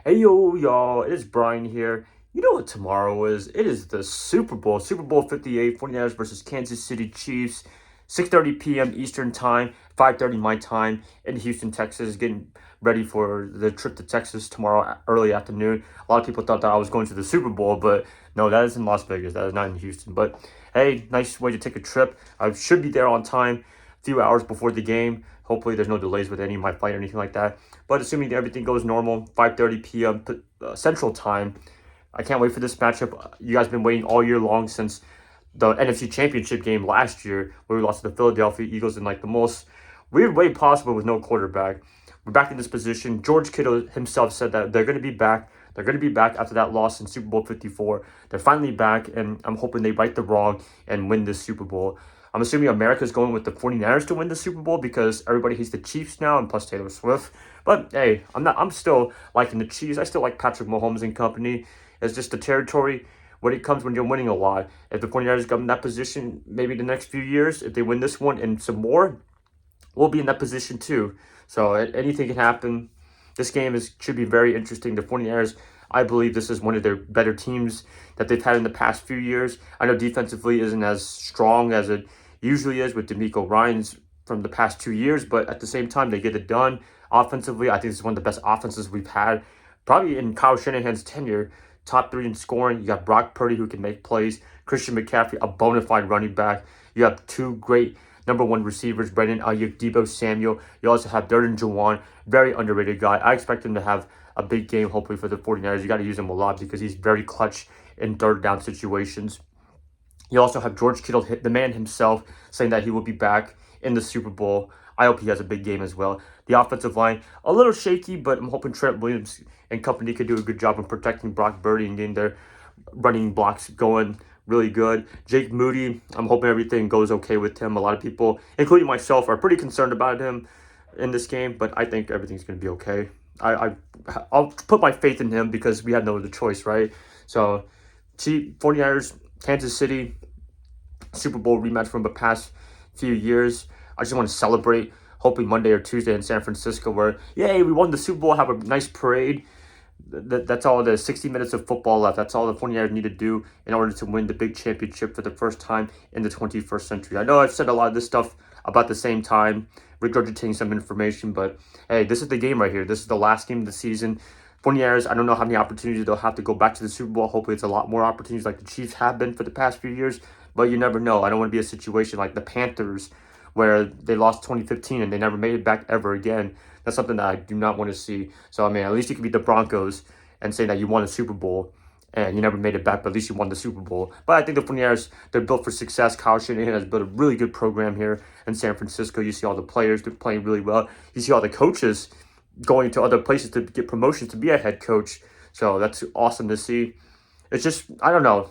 Hey yo, y'all, it is Brian here. You know what tomorrow is? It is the Super Bowl, Super Bowl 58, 49ers versus Kansas City Chiefs, 6:30 p.m. Eastern Time, 5:30 my time in Houston, Texas, getting ready for the trip to Texas tomorrow early afternoon. A lot of people thought that I was going to the Super Bowl, but no, that is in Las Vegas. That is not in Houston. But hey, nice way to take a trip. I should be there on time, a few hours before the game. Hopefully there's no delays with any of my flight or anything like that. But assuming that everything goes normal, 5:30 p.m. Central Time. I can't wait for this matchup. You guys have been waiting all year long since the NFC Championship game last year, where we lost to the Philadelphia Eagles in like the most weird way possible with no quarterback. We're back in this position. George Kittle himself said that they're going to be back. They're going to be back after that loss in Super Bowl 54. They're finally back, and I'm hoping they right the wrong and win this Super Bowl. I'm assuming America's going with the 49ers to win the Super Bowl because everybody hates the Chiefs now, and plus Taylor Swift. But hey, I'm still liking the Chiefs. I still like Patrick Mahomes and company. It's just the territory when it comes when you're winning a lot. If the 49ers come in that position, maybe the next few years, if they win this one and some more, we'll be in that position too. So anything can happen. This game should be very interesting. The 49ers, I believe this is one of their better teams that they've had in the past few years. I know defensively isn't as strong as it usually is with DeMeco Ryans from the past 2 years, but at the same time, they get it done. Offensively, I think this is one of the best offenses we've had, probably in Kyle Shanahan's tenure. Top three in scoring. You got Brock Purdy, who can make plays. Christian McCaffrey, a bona fide running back. You have two great number one receivers, Brandon Ayuk, Deebo Samuel. You also have Durden Jawan, very underrated guy. I expect him to have a big game, hopefully, for the 49ers. You got to use him a lot because he's very clutch in third down situations. You also have George Kittle, the man himself, saying that he will be back in the Super Bowl. I hope he has a big game as well. The offensive line, a little shaky, but I'm hoping Trent Williams and company could do a good job of protecting Brock Purdy and getting their running blocks going really good. Jake Moody, I'm hoping everything goes okay with him. A lot of people, including myself, are pretty concerned about him in this game, but I think everything's going to be okay. I'll put my faith in him because we had no other choice, right? So, 49ers, Kansas City, Super Bowl rematch from the past few years. I just want to celebrate, hopefully Monday or Tuesday in San Francisco, where, yay, we won the Super Bowl, have a nice parade. That's all the 60 minutes of football left. That's all the 49ers need to do in order to win the big championship for the first time in the 21st century. I know I've said a lot of this stuff about the same time, regurgitating some information, but hey, this is the game right here. This is the last game of the season. 49ers, I don't know how many opportunities they'll have to go back to the Super Bowl. Hopefully it's a lot more opportunities like the Chiefs have been for the past few years, but you never know. I don't want to be a situation like the Panthers where they lost 2015 and they never made it back ever again. That's something that I do not want to see. So, I mean, at least you can beat the Broncos and say that you won a Super Bowl and you never made it back, but at least you won the Super Bowl. But I think the 49ers, they're built for success. Kyle Shanahan has built a really good program here in San Francisco. You see all the players, they're playing really well. You see all the coaches going to other places to get promotions to be a head coach. So that's awesome to see. It's just, I don't know.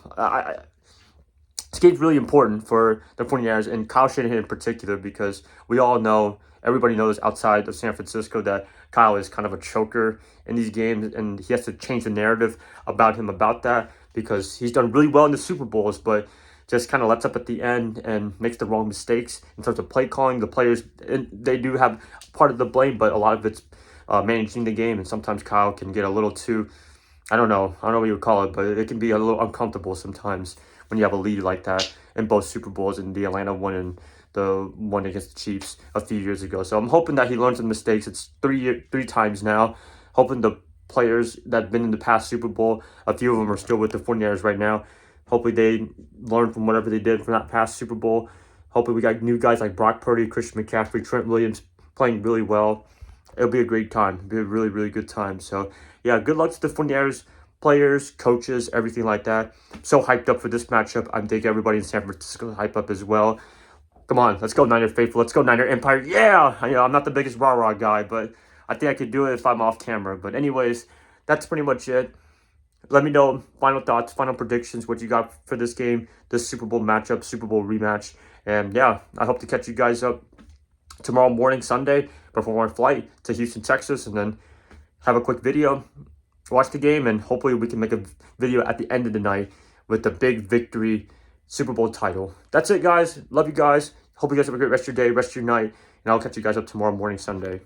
This game's really important for the 49ers and Kyle Shanahan in particular because we all know, everybody knows outside of San Francisco that Kyle is kind of a choker in these games, and he has to change the narrative about him about that because he's done really well in the Super Bowls, but just kind of lets up at the end and makes the wrong mistakes in terms of play calling. The players, they do have part of the blame, but a lot of it's managing the game, and sometimes Kyle can get a little too, I don't know what you would call it, but it can be a little uncomfortable sometimes when you have a lead like that in both Super Bowls, and the Atlanta one and the one against the Chiefs a few years ago. So I'm hoping that he learns some mistakes. It's three times now. Hoping the players that have been in the past Super Bowl, a few of them are still with the 49ers right now. Hopefully they learn from whatever they did from that past Super Bowl. Hopefully we got new guys like Brock Purdy, Christian McCaffrey, Trent Williams playing really well. It'll be a great time. It'll be a really, really good time. So, yeah, good luck to the 49ers players, coaches, everything like that. So hyped up for this matchup. I think everybody in San Francisco is hyped up as well. Come on, let's go Niner faithful. Let's go Niner Empire. Yeah! I'm not the biggest rah-rah guy, but I think I could do it if I'm off camera. But anyways, that's pretty much it. Let me know final thoughts, final predictions, what you got for this game, this Super Bowl matchup, Super Bowl rematch. And yeah, I hope to catch you guys up tomorrow morning, Sunday, before my flight to Houston, Texas, and then have a quick video, watch the game, and hopefully we can make a video at the end of the night with the big victory Super Bowl title. That's it, guys. Love you guys. Hope you guys have a great rest of your day, rest of your night, and I'll catch you guys up tomorrow morning, Sunday.